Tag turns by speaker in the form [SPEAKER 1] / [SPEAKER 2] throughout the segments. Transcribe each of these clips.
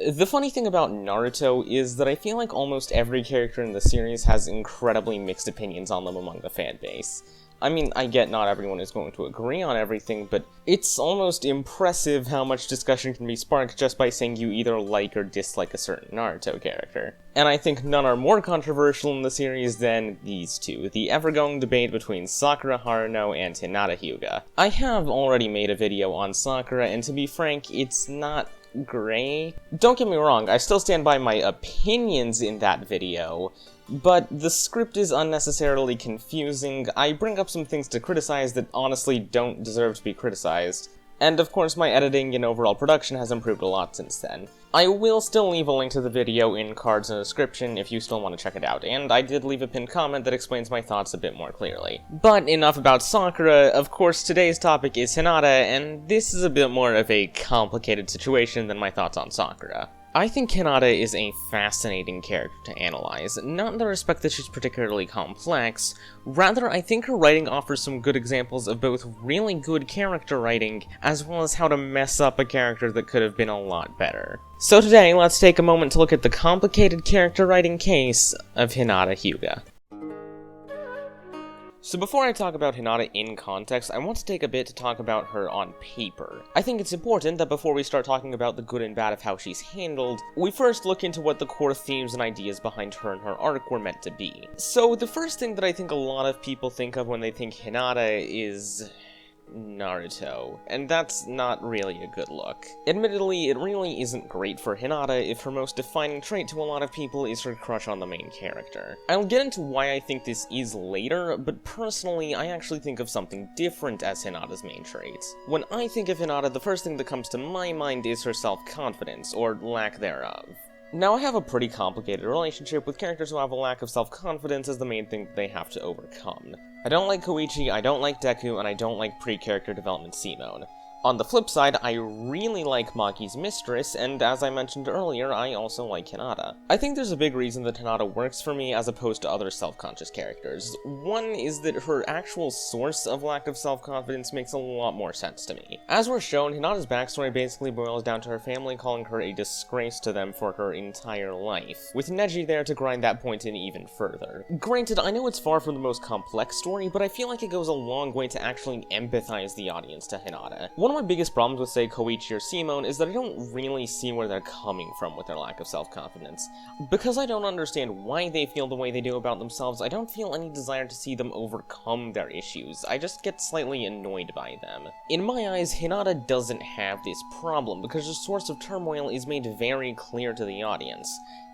[SPEAKER 1] The funny thing about Naruto is that I feel like almost every character in the series has incredibly mixed opinions on them among the fanbase. I mean, I get not everyone is going to agree on everything, but it's almost impressive how much discussion can be sparked just by saying you either like or dislike a certain Naruto character. And I think none are more controversial in the series than these two, the ever-going debate between Sakura Haruno and Hinata Hyuga. I have already made a video on Sakura, and to be frank, it's not great. Don't get me wrong, I still stand by my opinions in that video, but the script is unnecessarily confusing. I bring up some things to criticize that honestly don't deserve to be criticized. And of course my editing and overall production has improved a lot since then. I will still leave a link to the video in cards in the description if you still want to check it out, and I did leave a pinned comment that explains my thoughts a bit more clearly. But enough about Sakura. Of course today's topic is Hinata, and this is a bit more of a complicated situation than my thoughts on Sakura. I think Hinata is a fascinating character to analyze, not in the respect that she's particularly complex, rather I think her writing offers some good examples of both really good character writing, as well as how to mess up a character that could have been a lot better. So today, let's take a moment to look at the complicated character writing case of Hinata Hyuga. So before I talk about Hinata in context, I want to take a bit to talk about her on paper. I think it's important that before we start talking about the good and bad of how she's handled, we first look into what the core themes and ideas behind her and her arc were meant to be. So the first thing that I think a lot of people think of when they think Hinata is Naruto, and that's not really a good look. Admittedly, it really isn't great for Hinata if her most defining trait to a lot of people is her crush on the main character. I'll get into why I think this is later, but personally, I actually think of something different as Hinata's main trait. When I think of Hinata, the first thing that comes to my mind is her self-confidence, or lack thereof. Now, I have a pretty complicated relationship with characters who have a lack of self-confidence as the main thing that they have to overcome. I don't like Koichi, I don't like Deku, and I don't like pre-character development Simone. On the flip side, I really like Maki's mistress, and as I mentioned earlier, I also like Hinata. I think there's a big reason that Hinata works for me as opposed to other self-conscious characters. One is that her actual source of lack of self-confidence makes a lot more sense to me. As we're shown, Hinata's backstory basically boils down to her family calling her a disgrace to them for her entire life, with Neji there to grind that point in even further. Granted, I know it's far from the most complex story, but I feel like it goes a long way to actually empathize the audience to Hinata. One of my biggest problems with, say, Koichi or Simone is that I don't really see where they're coming from with their lack of self-confidence. Because I don't understand why they feel the way they do about themselves, I don't feel any desire to see them overcome their issues. I just get slightly annoyed by them. In my eyes, Hinata doesn't have this problem because her source of turmoil is made very clear to the audience.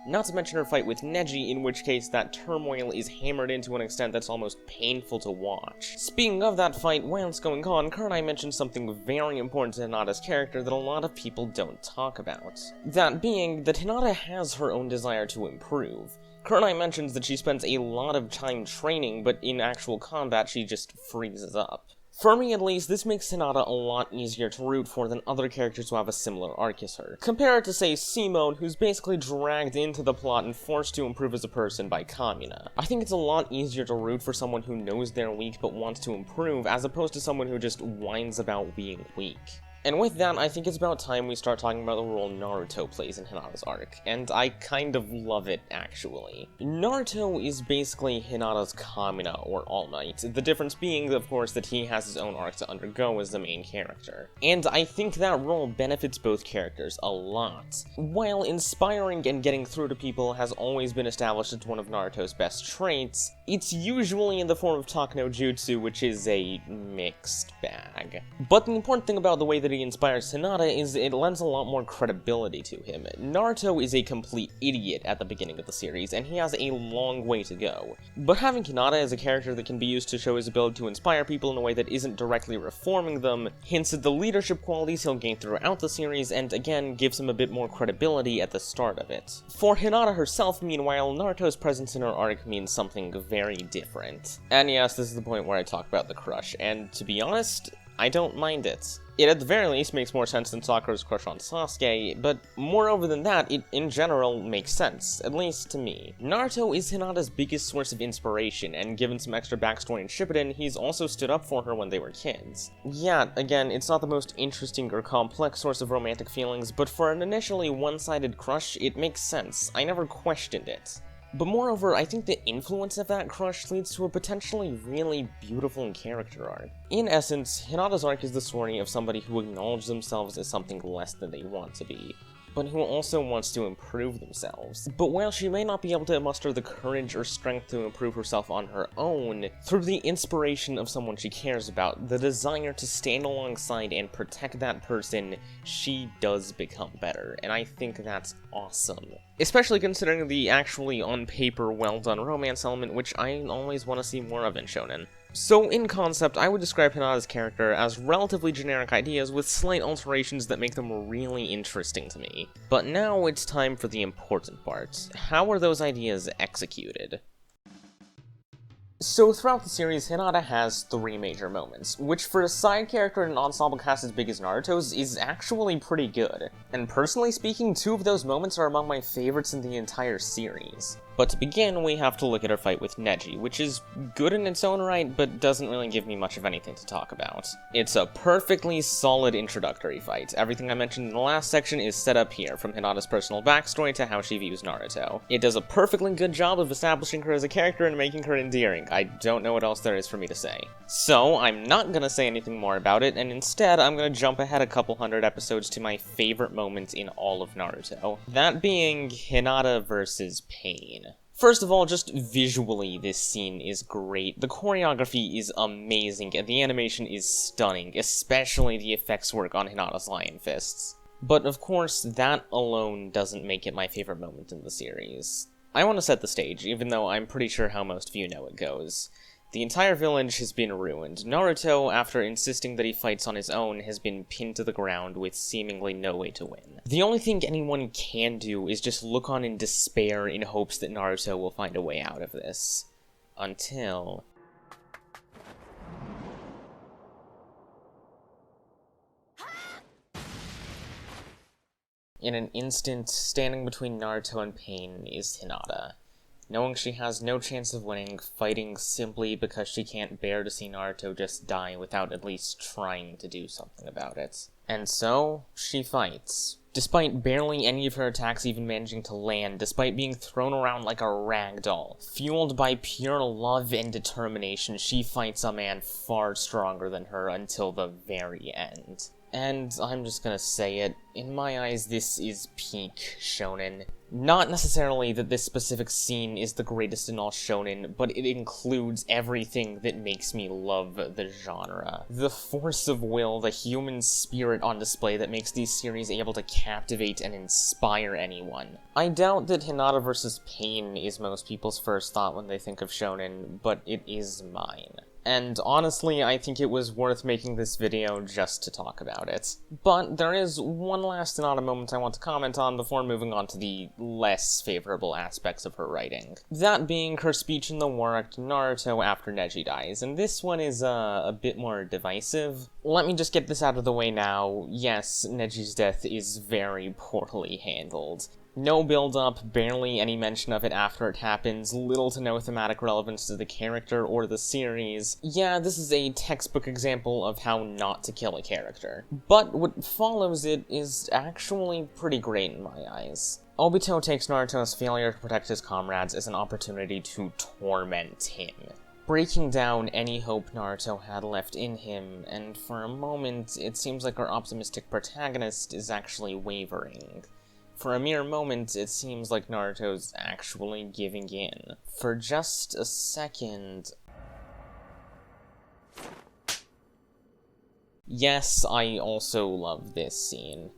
[SPEAKER 1] Not to mention her fight with Neji, in which case that turmoil is hammered in to an extent that's almost painful to watch. Speaking of that fight, while it's going on, Kurenai mentioned something very important to Hinata's character that a lot of people don't talk about. That being, that Hinata has her own desire to improve. Kurenai mentions that she spends a lot of time training, but in actual combat she just freezes up. For me at least, this makes Hinata a lot easier to root for than other characters who have a similar arc as her. Compare it to, say, Simone, who's basically dragged into the plot and forced to improve as a person by Kamina. I think it's a lot easier to root for someone who knows they're weak but wants to improve, as opposed to someone who just whines about being weak. And with that, I think it's about time we start talking about the role Naruto plays in Hinata's arc, and I kind of love it, actually. Naruto is basically Hinata's Kamina, or All Might, the difference being, of course, that he has his own arc to undergo as the main character. And I think that role benefits both characters a lot. While inspiring and getting through to people has always been established as one of Naruto's best traits, it's usually in the form of Talk no Jutsu, which is a mixed bag. But the important thing about the way that he inspires Hinata is it lends a lot more credibility to him. Naruto is a complete idiot at the beginning of the series, and he has a long way to go. But having Hinata as a character that can be used to show his ability to inspire people in a way that isn't directly reforming them hints at the leadership qualities he'll gain throughout the series, and again gives him a bit more credibility at the start of it. For Hinata herself, meanwhile, Naruto's presence in her arc means something very different. And yes, this is the point where I talk about the crush, and to be honest, I don't mind it. It at the very least makes more sense than Sakura's crush on Sasuke, but moreover than that, it in general makes sense, at least to me. Naruto is Hinata's biggest source of inspiration, and given some extra backstory in Shippuden, he's also stood up for her when they were kids. Yeah, again, it's not the most interesting or complex source of romantic feelings, but for an initially one-sided crush, it makes sense. I never questioned it. But moreover, I think the influence of that crush leads to a potentially really beautiful character arc. In essence, Hinata's arc is the story of somebody who acknowledges themselves as something less than they want to be, but who also wants to improve themselves. But while she may not be able to muster the courage or strength to improve herself on her own, through the inspiration of someone she cares about, the desire to stand alongside and protect that person, she does become better, and I think that's awesome. Especially considering the actually on paper well-done romance element, which I always want to see more of in shonen. So in concept, I would describe Hinata's character as relatively generic ideas with slight alterations that make them really interesting to me. But now it's time for the important part. How are those ideas executed? So throughout the series, Hinata has 3 major moments, which for a side character in an ensemble cast as big as Naruto's is actually pretty good. And personally speaking, 2 of those moments are among my favorites in the entire series. But to begin, we have to look at her fight with Neji, which is good in its own right, but doesn't really give me much of anything to talk about. It's a perfectly solid introductory fight. Everything I mentioned in the last section is set up here, from Hinata's personal backstory to how she views Naruto. It does a perfectly good job of establishing her as a character and making her endearing. I don't know what else there is for me to say. So, I'm not gonna say anything more about it, and instead I'm gonna jump ahead a couple hundred episodes to my favorite moments in all of Naruto. That being Hinata versus Pain. First of all, just visually, this scene is great. The choreography is amazing, and the animation is stunning, especially the effects work on Hinata's lion fists. But of course, that alone doesn't make it my favorite moment in the series. I want to set the stage, even though I'm pretty sure how most of you know it goes. The entire village has been ruined. Naruto, after insisting that he fights on his own, has been pinned to the ground with seemingly no way to win. The only thing anyone can do is just look on in despair in hopes that Naruto will find a way out of this. Until... in an instant, standing between Naruto and Pain is Hinata. Knowing she has no chance of winning, fighting simply because she can't bear to see Naruto just die without at least trying to do something about it. And so, she fights. Despite barely any of her attacks even managing to land, despite being thrown around like a rag doll, fueled by pure love and determination, she fights a man far stronger than her until the very end. And I'm just gonna say it, in my eyes this is peak shonen. Not necessarily that this specific scene is the greatest in all shonen, but it includes everything that makes me love the genre. The force of will, the human spirit on display that makes these series able to captivate and inspire anyone. I doubt that Hinata vs. Pain is most people's first thought when they think of shonen, but it is mine. And honestly, I think it was worth making this video just to talk about it. But there is one last Hinata moment I want to comment on before moving on to the less favorable aspects of her writing. That being her speech in the war arc to Naruto after Neji dies, and this one is a bit more divisive. Let me just get this out of the way now. Yes, Neji's death is very poorly handled. No build-up, barely any mention of it after it happens, little to no thematic relevance to the character or the series. Yeah, this is a textbook example of how not to kill a character. But what follows it is actually pretty great in my eyes. Obito takes Naruto's failure to protect his comrades as an opportunity to torment him, breaking down any hope Naruto had left in him, and for a moment, it seems like our optimistic protagonist is actually wavering. For a mere moment, it seems like Naruto's actually giving in. For just a second... Yes, I also love this scene.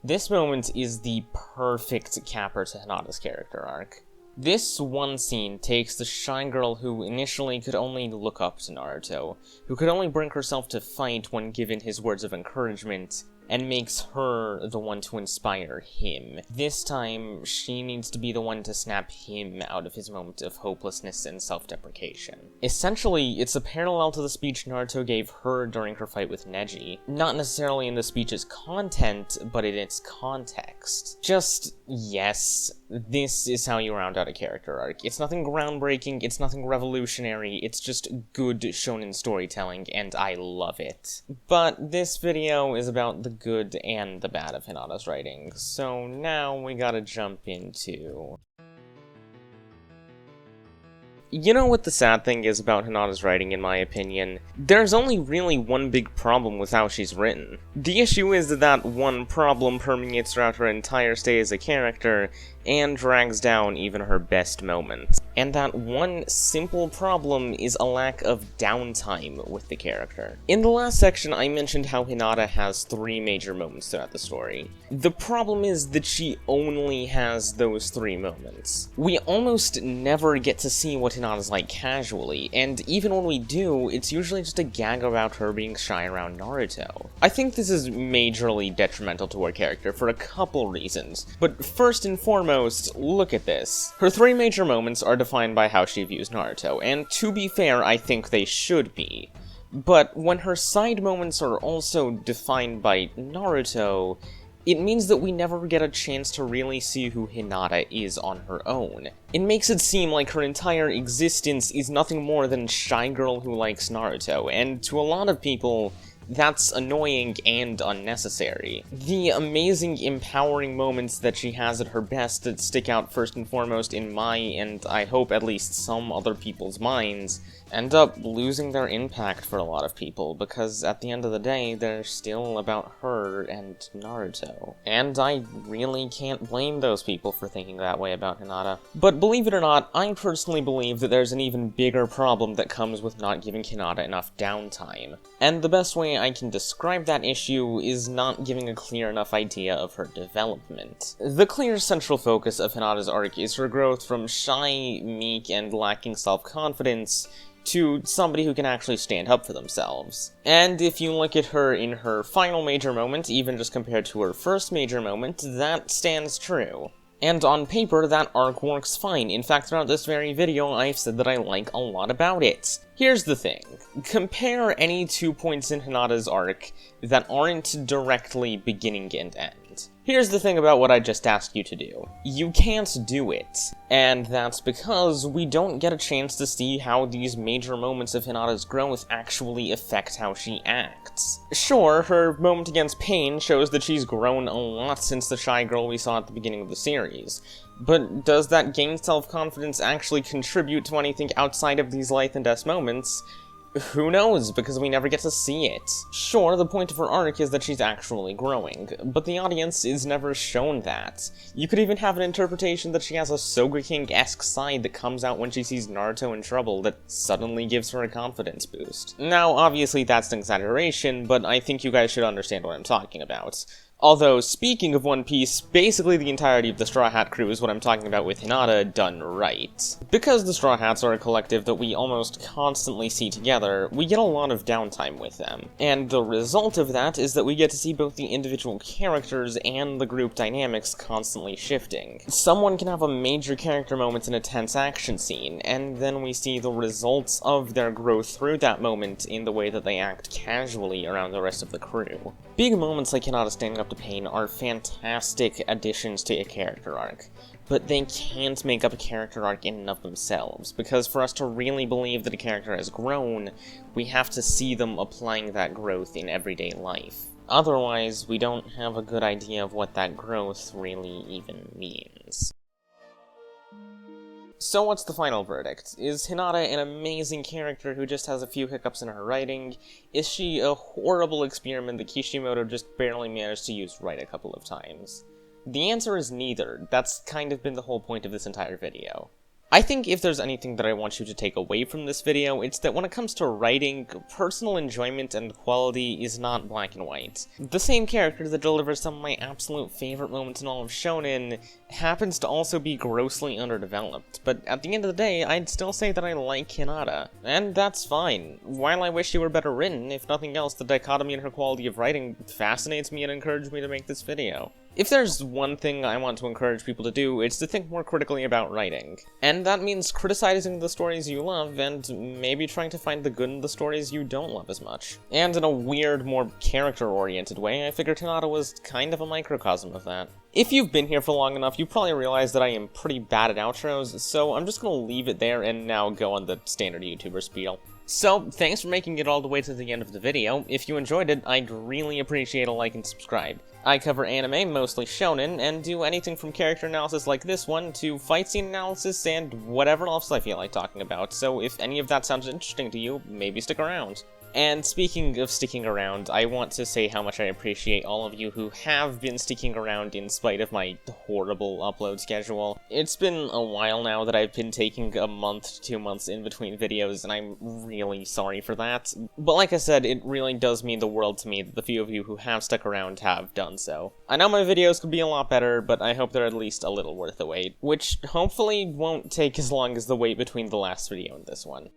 [SPEAKER 1] This moment is the perfect capper to Hinata's character arc. This one scene takes the shy girl who initially could only look up to Naruto, who could only bring herself to fight when given his words of encouragement, and makes her the one to inspire him. This time, she needs to be the one to snap him out of his moment of hopelessness and self-deprecation. Essentially, it's a parallel to the speech Naruto gave her during her fight with Neji. Not necessarily in the speech's content, but in its context. Just, yes, this is how you round out a character arc. It's nothing groundbreaking, it's nothing revolutionary, it's just good shonen storytelling, and I love it. But this video is about the good and the bad of Hinata's writing, so now we gotta jump into... You know what the sad thing is about Hinata's writing, in my opinion? There's only really one big problem with how she's written. The issue is that one problem permeates throughout her entire stay as a character, and drags down even her best moments. And that one simple problem is a lack of downtime with the character. In the last section, I mentioned how Hinata has 3 major moments throughout the story. The problem is that she only has those 3 moments. We almost never get to see what Hinata's like casually, and even when we do, it's usually just a gag about her being shy around Naruto. I think this is majorly detrimental to her character for a couple reasons, but first and foremost, look at this. Her 3 major moments are defined by how she views Naruto, and to be fair, I think they should be. But when her side moments are also defined by Naruto, it means that we never get a chance to really see who Hinata is on her own. It makes it seem like her entire existence is nothing more than a shy girl who likes Naruto, and to a lot of people, that's annoying and unnecessary. The amazing, empowering moments that she has at her best that stick out first and foremost in my, and I hope at least some other people's minds, end up losing their impact for a lot of people, because at the end of the day, they're still about her and Naruto. And I really can't blame those people for thinking that way about Hinata. But believe it or not, I personally believe that there's an even bigger problem that comes with not giving Hinata enough downtime. And the best way I can describe that issue is not giving a clear enough idea of her development. The clear central focus of Hinata's arc is her growth from shy, meek, and lacking self-confidence to somebody who can actually stand up for themselves. And if you look at her in her final major moment, even just compared to her first major moment, that stands true. And on paper, that arc works fine. In fact, throughout this very video, I've said that I like a lot about it. Here's the thing. Compare any 2 points in Hinata's arc that aren't directly beginning and end. Here's the thing about what I just asked you to do. You can't do it. And that's because we don't get a chance to see how these major moments of Hinata's growth actually affect how she acts. Sure, her moment against Pain shows that she's grown a lot since the shy girl we saw at the beginning of the series. But does that gain self-confidence actually contribute to anything outside of these life and death moments? Who knows, because we never get to see it. Sure, the point of her arc is that she's actually growing, but the audience is never shown that. You could even have an interpretation that she has a Sogeking-esque side that comes out when she sees Naruto in trouble that suddenly gives her a confidence boost. Now, obviously that's an exaggeration, but I think you guys should understand what I'm talking about. Although, speaking of One Piece, basically the entirety of the Straw Hat crew is what I'm talking about with Hinata done right. Because the Straw Hats are a collective that we almost constantly see together, we get a lot of downtime with them. And the result of that is that we get to see both the individual characters and the group dynamics constantly shifting. Someone can have a major character moment in a tense action scene, and then we see the results of their growth through that moment in the way that they act casually around the rest of the crew. Big moments like Hinata standing up to Pain are fantastic additions to a character arc, but they can't make up a character arc in and of themselves, because for us to really believe that a character has grown, we have to see them applying that growth in everyday life. Otherwise, we don't have a good idea of what that growth really even means. So what's the final verdict? Is Hinata an amazing character who just has a few hiccups in her writing? Is she a horrible experiment that Kishimoto just barely managed to use right a couple of times? The answer is neither. That's kind of been the whole point of this entire video. I think if there's anything that I want you to take away from this video, it's that when it comes to writing, personal enjoyment and quality is not black and white. The same character that delivers some of my absolute favorite moments in all of shonen happens to also be grossly underdeveloped, but at the end of the day, I'd still say that I like Hinata, and that's fine. While I wish she were better written, if nothing else, the dichotomy in her quality of writing fascinates me and encouraged me to make this video. If there's one thing I want to encourage people to do, it's to think more critically about writing. And that means criticizing the stories you love, and maybe trying to find the good in the stories you don't love as much. And in a weird, more character-oriented way, I figured Hinata was kind of a microcosm of that. If you've been here for long enough, you probably realize that I am pretty bad at outros, so I'm just gonna leave it there and now go on the standard YouTuber spiel. So, thanks for making it all the way to the end of the video. If you enjoyed it, I'd really appreciate a like and subscribe. I cover anime, mostly shonen, and do anything from character analysis like this one to fight scene analysis and whatever else I feel like talking about, so if any of that sounds interesting to you, maybe stick around. And speaking of sticking around, I want to say how much I appreciate all of you who have been sticking around in spite of my horrible upload schedule. It's been a while now that I've been taking a month to 2 months in between videos, and I'm really sorry for that. But like I said, it really does mean the world to me that the few of you who have stuck around have done so. I know my videos could be a lot better, but I hope they're at least a little worth the wait, which hopefully won't take as long as the wait between the last video and this one.